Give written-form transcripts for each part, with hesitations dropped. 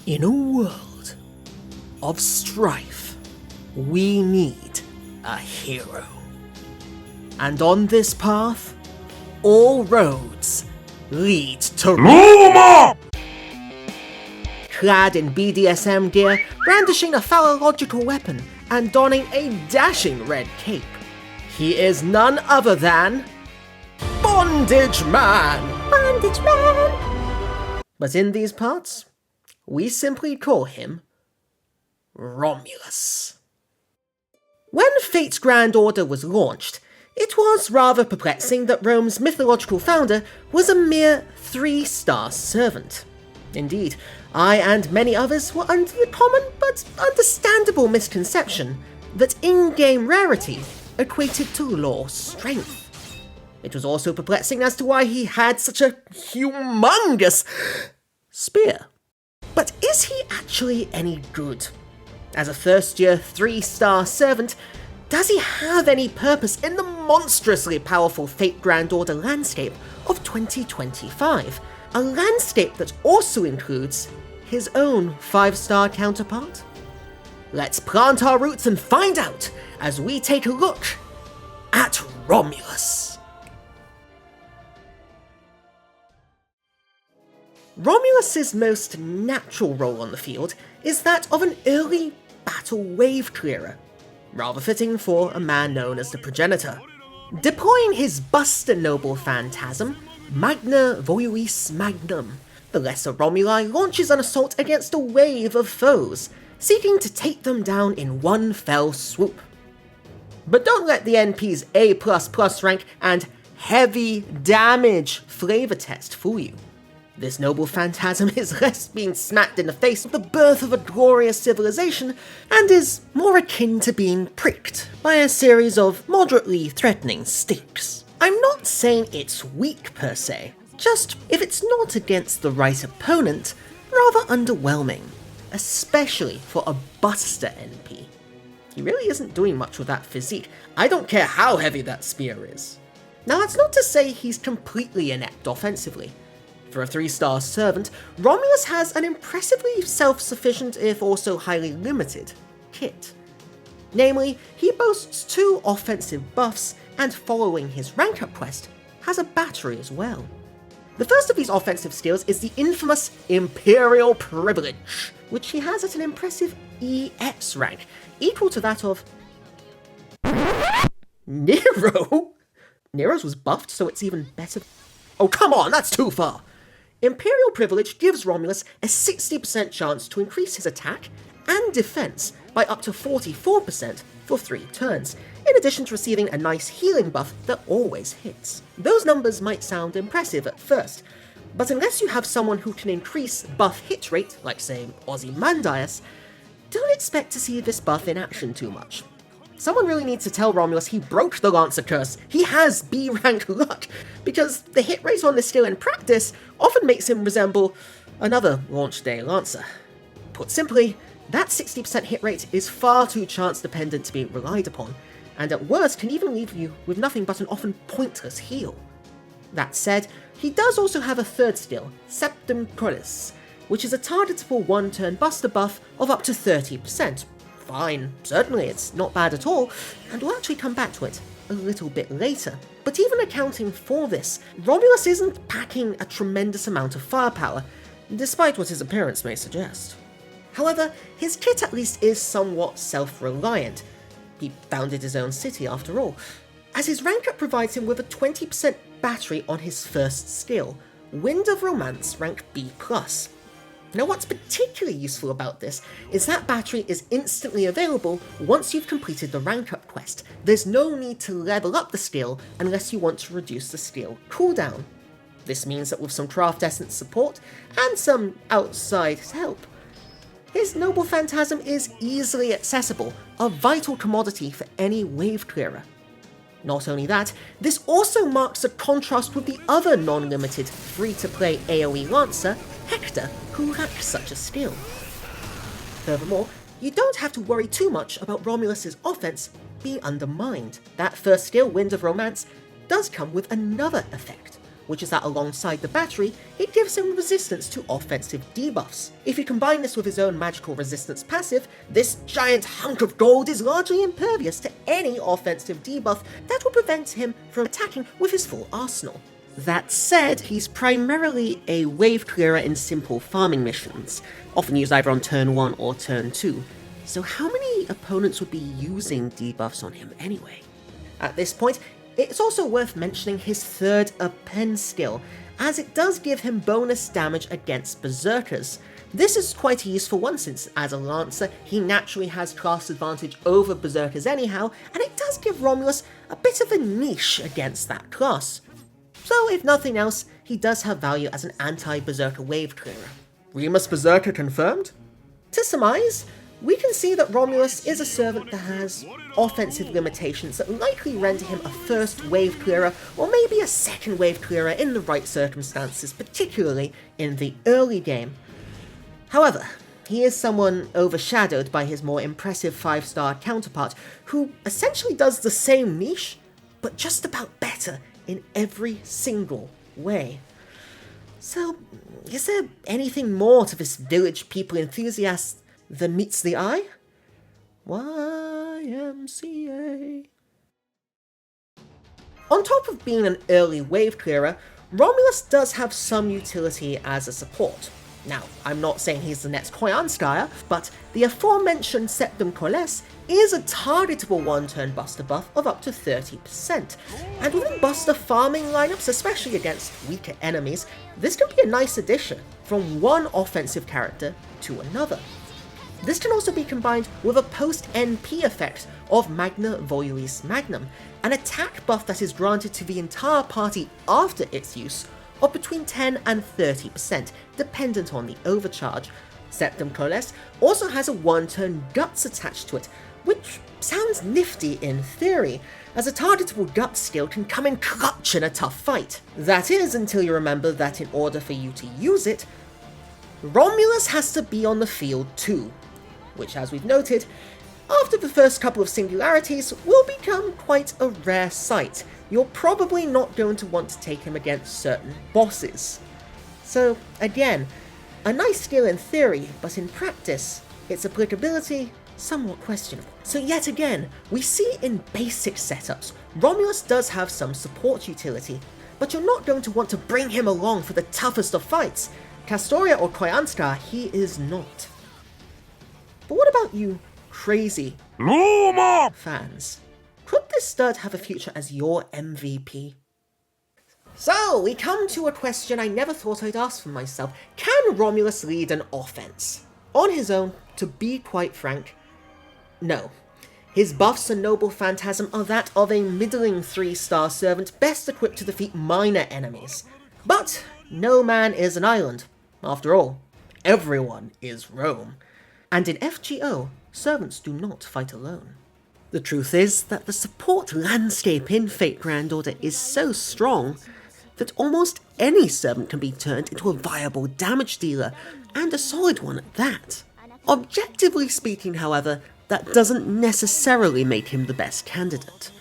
In a world of strife, we need a hero. And on this path, all roads lead to Roma! Clad in BDSM gear, brandishing a phallological weapon, and donning a dashing red cape, he is none other than Bondage Man! Bondage Man! But in these parts, we simply call him Romulus. When Fate's Grand Order was launched, it was rather perplexing that Rome's mythological founder was a mere 3-star servant. Indeed, I and many others were under the common but understandable misconception that in-game rarity equated to lore strength. It was also perplexing as to why he had such a humongous spear. But is he actually any good? As a first-year 3-star servant, does he have any purpose in the monstrously powerful Fate Grand Order landscape of 2025? A landscape that also includes his own 5-star counterpart? Let's plant our roots and find out as we take a look at Romulus. Romulus's most natural role on the field is that of an early battle wave clearer, rather fitting for a man known as the Progenitor. Deploying his Buster Noble Phantasm, Magna Voluis Magnum, the Lesser Romuli launches an assault against a wave of foes, seeking to take them down in one fell swoop. But don't let the NP's A++ rank and heavy damage flavor text fool you. This noble phantasm is less being smacked in the face with the birth of a glorious civilization, and is more akin to being pricked by a series of moderately threatening sticks. I'm not saying it's weak per se, just if it's not against the right opponent, rather underwhelming, especially for a Buster NP. He really isn't doing much with that physique. I don't care how heavy that spear is. Now that's not to say he's completely inept offensively. For a 3-star servant, Romulus has an impressively self-sufficient, if also highly limited, kit. Namely, he boasts 2 offensive buffs, and following his rank-up quest, has a battery as well. The first of these offensive skills is the infamous Imperial Privilege, which he has at an impressive EX rank, equal to that of Nero? Nero's was buffed, so it's even better. Oh, come on, that's too far! Imperial Privilege gives Romulus a 60% chance to increase his attack and defense by up to 44% for 3 turns, in addition to receiving a nice healing buff that always hits. Those numbers might sound impressive at first, but unless you have someone who can increase buff hit rate, like say Ozymandias, don't expect to see this buff in action too much. Someone really needs to tell Romulus he broke the Lancer curse. He has B-rank luck, because the hit rate on this skill in practice often makes him resemble another launch day Lancer. Put simply, that 60% hit rate is far too chance dependent to be relied upon, and at worst can even leave you with nothing but an often pointless heal. That said, he does also have a third skill, Septum Cordis, which is a targetable 1-turn Buster buff of up to 30%. Fine, certainly it's not bad at all, and we'll actually come back to it a little bit later. But even accounting for this, Romulus isn't packing a tremendous amount of firepower, despite what his appearance may suggest. However, his kit at least is somewhat self-reliant. He founded his own city after all, as his rank up provides him with a 20% battery on his first skill, Wind of Romance rank B+. Now what's particularly useful about this is that battery is instantly available once you've completed the rank up quest. There's no need to level up the skill unless you want to reduce the skill cooldown. This means that with some craft essence support and some outside help, his Noble Phantasm is easily accessible, a vital commodity for any wave clearer. Not only that, this also marks a contrast with the other non-limited free-to-play AoE Lancer, Hector, who lacks such a skill. Furthermore, you don't have to worry too much about Romulus's offense being undermined. That first skill, Wind of Romance, does come with another effect. which is that alongside the battery, it gives him resistance to offensive debuffs. If you combine this with his own magical resistance passive, this giant hunk of gold is largely impervious to any offensive debuff that will prevent him from attacking with his full arsenal. That said, he's primarily a wave clearer in simple farming missions, often used either on turn 1 or turn 2, so how many opponents would be using debuffs on him anyway? At this point, it's also worth mentioning his third Append skill, as it does give him bonus damage against berserkers. This is quite a useful one since, as a lancer, he naturally has class advantage over berserkers anyhow, and it does give Romulus a bit of a niche against that class. So if nothing else, he does have value as an anti-berserker wave clearer. Remus Berserker confirmed? To surmise, we can see that Romulus is a servant that has offensive limitations that likely render him a first wave clearer or maybe a second wave clearer in the right circumstances, particularly in the early game. However, he is someone overshadowed by his more impressive 5-star counterpart, who essentially does the same niche, but just about better in every single way. So, is there anything more to this village people enthusiast than meets the eye? YMCA. On top of being an early wave clearer, Romulus does have some utility as a support. Now, I'm not saying he's the next Koyanskaya, but the aforementioned Septum Coalesce is a targetable one-turn buster buff of up to 30%, and within buster farming lineups, especially against weaker enemies, this can be a nice addition from one offensive character to another. This can also be combined with a post-NP effect of Magna Voluis Magnum, an attack buff that is granted to the entire party after its use, of between 10 and 30%, dependent on the overcharge. Septum Coalesce also has a one-turn Guts attached to it, which sounds nifty in theory, as a targetable Guts skill can come in clutch in a tough fight. That is, until you remember that in order for you to use it, Romulus has to be on the field too, which, as we've noted, after the first couple of singularities, will become quite a rare sight. You're probably not going to want to take him against certain bosses. So, again, a nice skill in theory, but in practice, its applicability somewhat questionable. So yet again, we see in basic setups, Romulus does have some support utility, but you're not going to want to bring him along for the toughest of fights. Castoria or Koyanskaya, he is not. But what about you crazy fans? Could this stud have a future as your MVP? So, we come to a question I never thought I'd ask for myself. Can Romulus lead an offense? On his own, to be quite frank, no. His buffs and Noble Phantasm are that of a middling 3-star servant best equipped to defeat minor enemies. But no man is an island. After all, everyone is Rome. And in FGO, servants do not fight alone. The truth is that the support landscape in Fate Grand Order is so strong that almost any servant can be turned into a viable damage dealer, and a solid one at that. Objectively speaking, however, that doesn't necessarily make him the best candidate.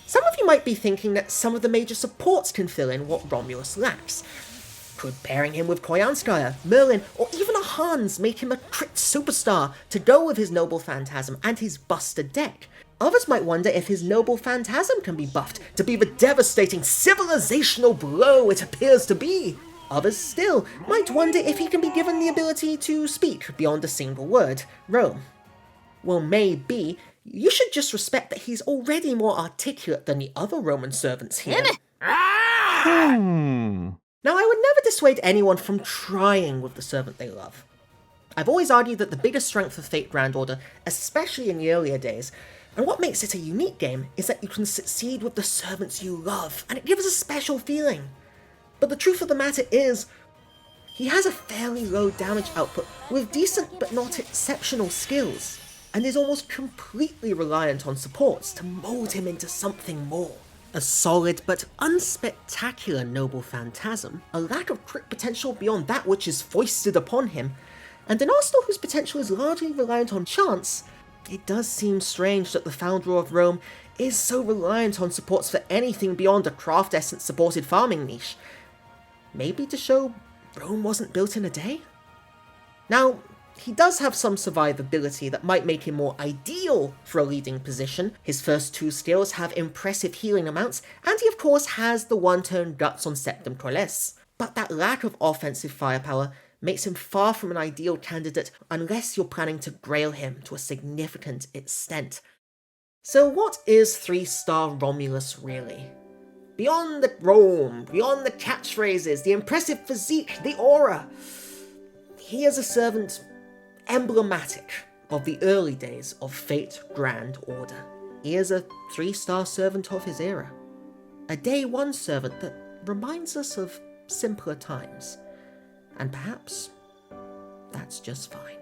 Some of you might be thinking that some of the major supports can fill in what Romulus lacks. Could pairing him with Koyanskaya, Merlin, or even a Hans make him a crit superstar to go with his Noble Phantasm and his Buster deck? Others might wonder if his Noble Phantasm can be buffed to be the devastating civilizational blow it appears to be. Others still might wonder if he can be given the ability to speak beyond a single word, Rome. Well, maybe. You should just respect that he's already more articulate than the other Roman servants here. Now, I would never dissuade anyone from trying with the servant they love. I've always argued that the biggest strength of Fate Grand Order, especially in the earlier days, and what makes it a unique game, is that you can succeed with the servants you love, and it gives a special feeling. But the truth of the matter is, he has a fairly low damage output with decent but not exceptional skills, and is almost completely reliant on supports to mold him into something more. A solid but unspectacular Noble Phantasm, a lack of crit potential beyond that which is foisted upon him, and an arsenal whose potential is largely reliant on chance. It does seem strange that the founder of Rome is so reliant on supports for anything beyond a craft essence supported farming niche, Maybe to show Rome wasn't built in a day? Now, he does have some survivability that might make him more ideal for a leading position. His first 2 skills have impressive healing amounts, and he of course has the 1-turn Guts on Septem Coalesce. But that lack of offensive firepower makes him far from an ideal candidate unless you're planning to grail him to a significant extent. So what is 3-star Romulus really? Beyond the Rome, beyond the catchphrases, the impressive physique, the aura, he is a servant emblematic of the early days of Fate Grand Order. He is a 3-star servant of his era. A day 1 servant that reminds us of simpler times. And perhaps that's just fine.